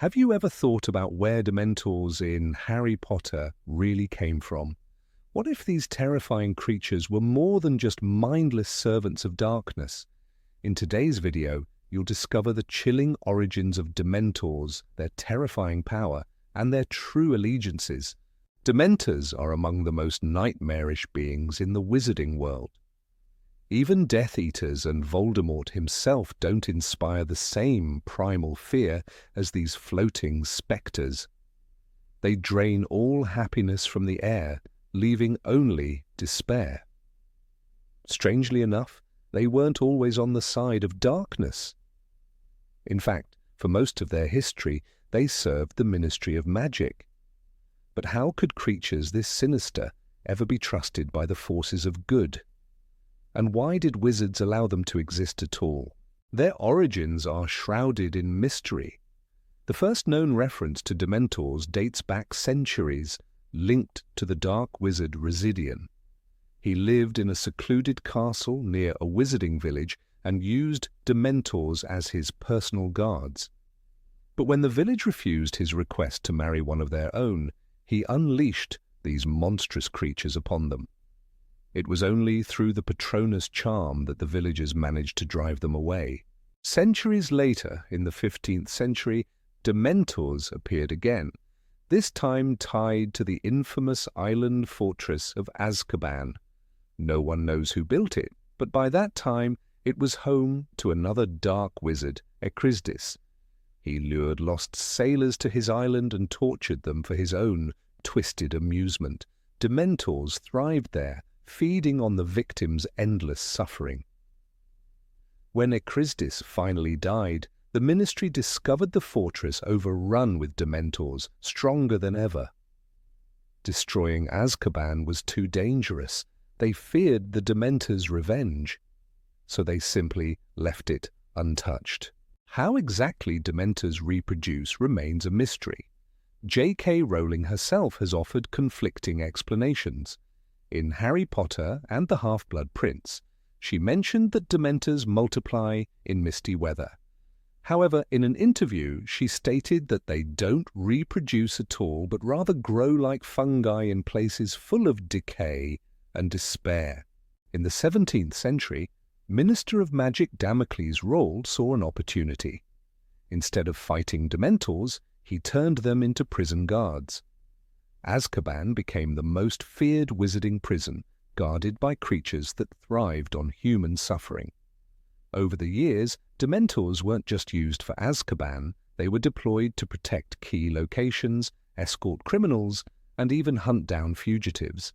Have you ever thought about where Dementors in Harry Potter really came from? What if these terrifying creatures were more than just mindless servants of darkness? In today's video, you'll discover the chilling origins of Dementors, their terrifying power, and their true allegiances. Dementors are among the most nightmarish beings in the wizarding world. Even Death Eaters and Voldemort himself don't inspire the same primal fear as these floating spectres. They drain all happiness from the air, leaving only despair. Strangely enough, they weren't always on the side of darkness. In fact, for most of their history, they served the Ministry of Magic. But how could creatures this sinister ever be trusted by the forces of good? And why did wizards allow them to exist at all? Their origins are shrouded in mystery. The first known reference to Dementors dates back centuries, linked to the dark wizard Residian. He lived in a secluded castle near a wizarding village and used Dementors as his personal guards. But when the village refused his request to marry one of their own, he unleashed these monstrous creatures upon them. It was only through the Patronus charm that the villagers managed to drive them away. Centuries later, in the 15th century, Dementors appeared again, this time tied to the infamous island fortress of Azkaban. No one knows who built it, but by that time it was home to another dark wizard, Ekrizdis. He lured lost sailors to his island and tortured them for his own twisted amusement. Dementors thrived there, feeding on the victims' endless suffering. When Ekrizdis finally died, the ministry discovered the fortress overrun with Dementors, stronger than ever. Destroying Azkaban was too dangerous. They feared the Dementors' revenge, so they simply left it untouched. How exactly Dementors reproduce remains a mystery. J.K. Rowling herself has offered conflicting explanations. In Harry Potter and the Half-Blood Prince, she mentioned that Dementors multiply in misty weather. However, in an interview, she stated that they don't reproduce at all, but rather grow like fungi in places full of decay and despair. In the 17th century, Minister of Magic Damocles Rold saw an opportunity. Instead of fighting Dementors, he turned them into prison guards. Azkaban became the most feared wizarding prison, guarded by creatures that thrived on human suffering. Over the years, Dementors weren't just used for Azkaban, they were deployed to protect key locations, escort criminals, and even hunt down fugitives.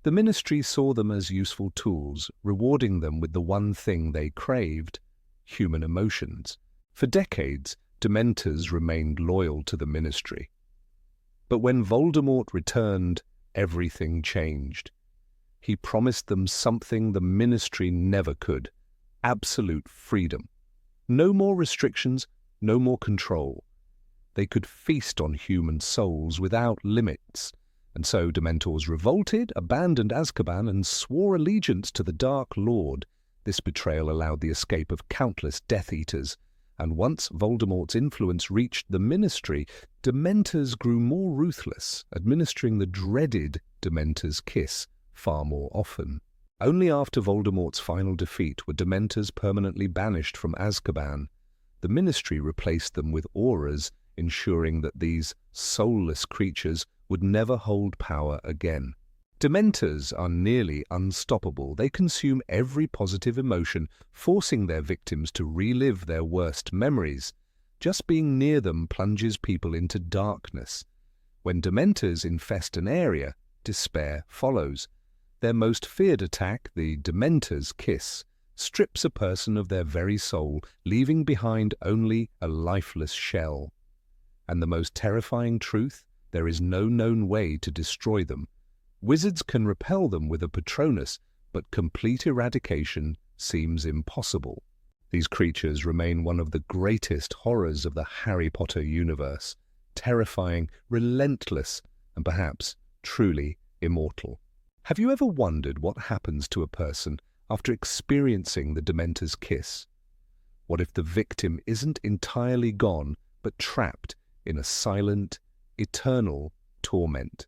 The ministry saw them as useful tools, rewarding them with the one thing they craved: human emotions. For decades, Dementors remained loyal to the ministry. But when Voldemort returned, everything changed. He promised them something the ministry never could: absolute freedom. No more restrictions, no more control. They could feast on human souls without limits. And so Dementors revolted, abandoned Azkaban, and swore allegiance to the Dark Lord. This betrayal allowed the escape of countless Death Eaters, and once Voldemort's influence reached the ministry, Dementors grew more ruthless, administering the dreaded Dementor's kiss far more often. Only after Voldemort's final defeat were Dementors permanently banished from Azkaban. The ministry replaced them with auras, ensuring that these soulless creatures would never hold power again. Dementors are nearly unstoppable. They consume every positive emotion, forcing their victims to relive their worst memories. Just being near them plunges people into darkness. When Dementors infest an area, despair follows. Their most feared attack, the Dementor's kiss, strips a person of their very soul, leaving behind only a lifeless shell. And the most terrifying truth, there is no known way to destroy them. Wizards can repel them with a Patronus, but complete eradication seems impossible. These creatures remain one of the greatest horrors of the Harry Potter universe, terrifying, relentless, and perhaps truly immortal. Have you ever wondered what happens to a person after experiencing the Dementor's kiss? What if the victim isn't entirely gone, but trapped in a silent, eternal torment.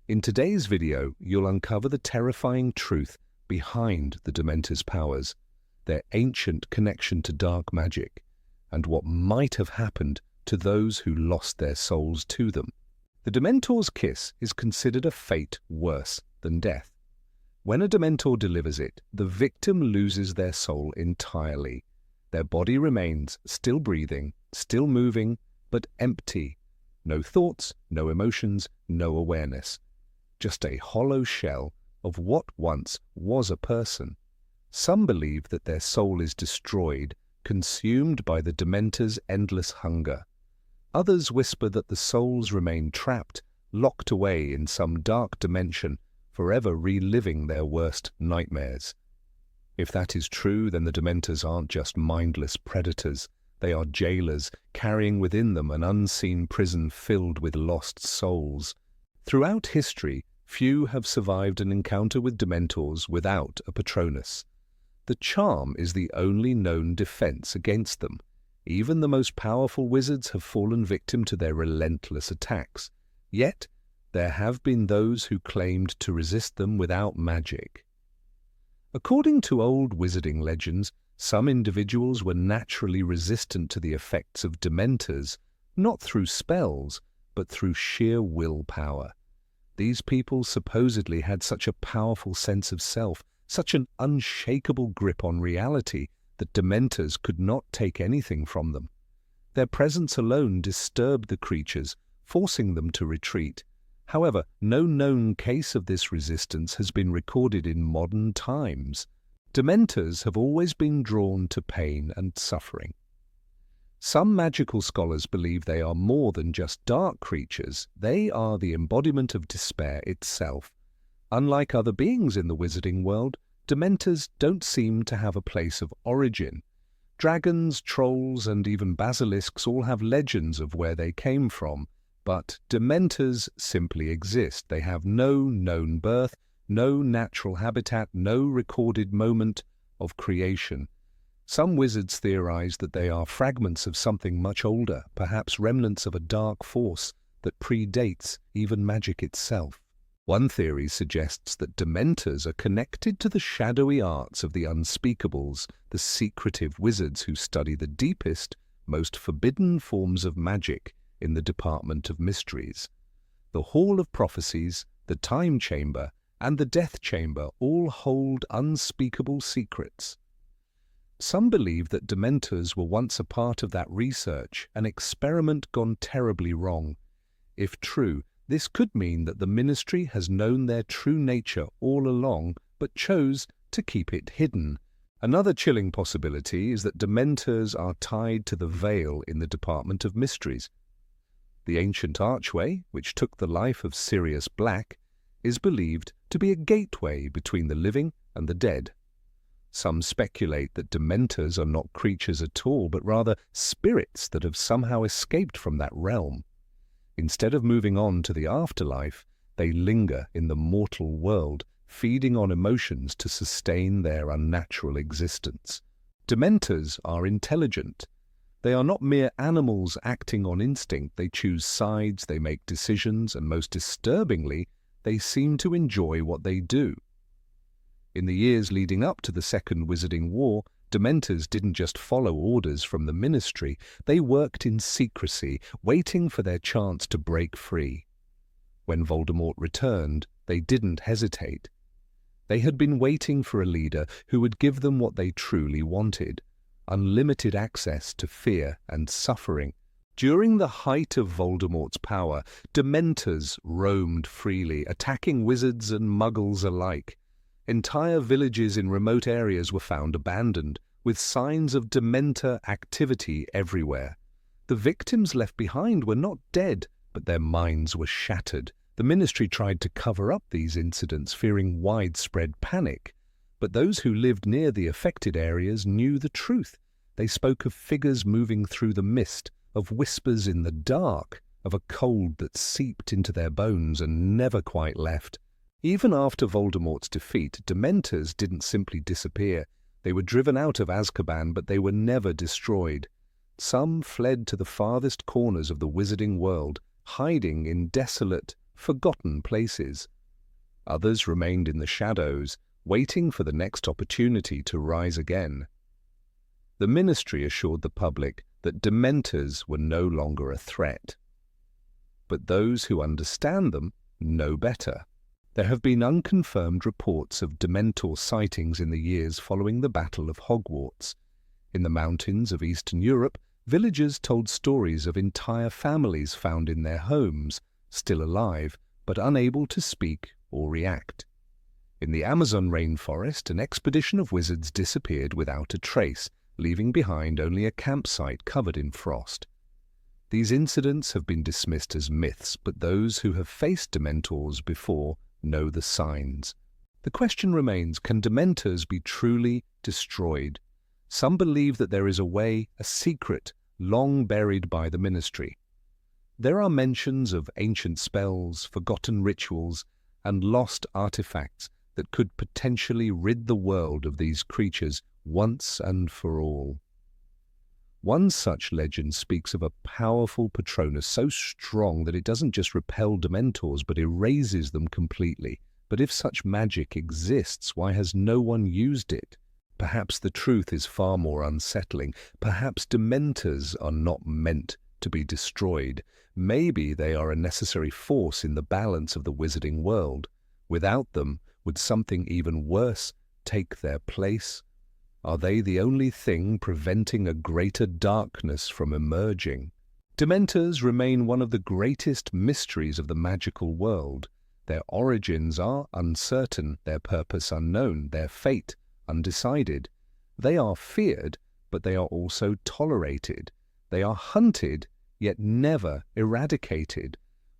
In today's video, you'll uncover the terrifying truth behind the Dementors' powers, their ancient connection to dark magic, and what might have happened to those who lost their souls to them. The Dementor's kiss is considered a fate worse than death. When a Dementor delivers it, the victim loses their soul entirely. Their body remains still breathing, still moving, but empty. No thoughts, no emotions, no awareness. Just a hollow shell of what once was a person. Some believe that their soul is destroyed, consumed by the Dementor's endless hunger. Others whisper that the souls remain trapped, locked away in some dark dimension, forever reliving their worst nightmares. If that is true, then the Dementors aren't just mindless predators. They are jailers, carrying within them an unseen prison filled with lost souls. Throughout history, few have survived an encounter with Dementors without a Patronus. The charm is the only known defense against them. Even the most powerful wizards have fallen victim to their relentless attacks. Yet, there have been those who claimed to resist them without magic. According to old wizarding legends, some individuals were naturally resistant to the effects of Dementors, not through spells, but through sheer willpower. These people supposedly had such a powerful sense of self, such an unshakable grip on reality, that Dementors could not take anything from them. Their presence alone disturbed the creatures, forcing them to retreat. However, no known case of this resistance has been recorded in modern times. Dementors have always been drawn to pain and suffering. Some magical scholars believe they are more than just dark creatures. They are the embodiment of despair itself. Unlike other beings in the wizarding world, Dementors don't seem to have a place of origin. Dragons, trolls, and even basilisks all have legends of where they came from, but Dementors simply exist. They have no known birth, no natural habitat, no recorded moment of creation. Some wizards theorize that they are fragments of something much older, perhaps remnants of a dark force that predates even magic itself. One theory suggests that Dementors are connected to the shadowy arts of the unspeakables, the secretive wizards who study the deepest, most forbidden forms of magic in the Department of Mysteries. The Hall of Prophecies, the Time Chamber, and the Death Chamber all hold unspeakable secrets. Some believe that Dementors were once a part of that research, an experiment gone terribly wrong. If true, this could mean that the Ministry has known their true nature all along, but chose to keep it hidden. Another chilling possibility is that Dementors are tied to the veil in the Department of Mysteries. The ancient archway, which took the life of Sirius Black, is believed to be a gateway between the living and the dead. Some speculate that Dementors are not creatures at all, but rather spirits that have somehow escaped from that realm. Instead of moving on to the afterlife, they linger in the mortal world, feeding on emotions to sustain their unnatural existence. Dementors are intelligent. They are not mere animals acting on instinct. They choose sides, they make decisions, and most disturbingly, they seem to enjoy what they do. In the years leading up to the Second Wizarding War, Dementors didn't just follow orders from the Ministry, they worked in secrecy, waiting for their chance to break free. When Voldemort returned, they didn't hesitate. They had been waiting for a leader who would give them what they truly wanted: unlimited access to fear and suffering. During the height of Voldemort's power, Dementors roamed freely, attacking wizards and muggles alike. Entire villages in remote areas were found abandoned, with signs of Dementor activity everywhere. The victims left behind were not dead, but their minds were shattered. The Ministry tried to cover up these incidents, fearing widespread panic. But those who lived near the affected areas knew the truth. They spoke of figures moving through the mist, of whispers in the dark, of a cold that seeped into their bones and never quite left. Even after Voldemort's defeat, Dementors didn't simply disappear. They were driven out of Azkaban, but they were never destroyed. Some fled to the farthest corners of the wizarding world, hiding in desolate, forgotten places. Others remained in the shadows, waiting for the next opportunity to rise again. The ministry assured the public that Dementors were no longer a threat. But those who understand them know better. There have been unconfirmed reports of Dementor sightings in the years following the Battle of Hogwarts. In the mountains of Eastern Europe, villagers told stories of entire families found in their homes, still alive, but unable to speak or react. In the Amazon rainforest, an expedition of wizards disappeared without a trace, leaving behind only a campsite covered in frost. These incidents have been dismissed as myths, but those who have faced Dementors before know the signs. The question remains, can Dementors be truly destroyed? Some believe that there is a way, a secret, long buried by the ministry. There are mentions of ancient spells, forgotten rituals, and lost artifacts that could potentially rid the world of these creatures once and for all. One such legend speaks of a powerful Patronus so strong that it doesn't just repel Dementors but erases them completely. But if such magic exists, why has no one used it? Perhaps the truth is far more unsettling. Perhaps Dementors are not meant to be destroyed. Maybe they are a necessary force in the balance of the wizarding world. Without them, would something even worse take their place? Are they the only thing preventing a greater darkness from emerging? Dementors remain one of the greatest mysteries of the magical world. Their origins are uncertain, their purpose unknown, their fate undecided. They are feared, but they are also tolerated. They are hunted, yet never eradicated.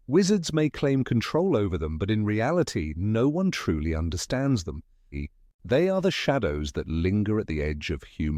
Wizards may claim control over them, but in reality, no one truly understands them. They are the shadows that linger at the edge of human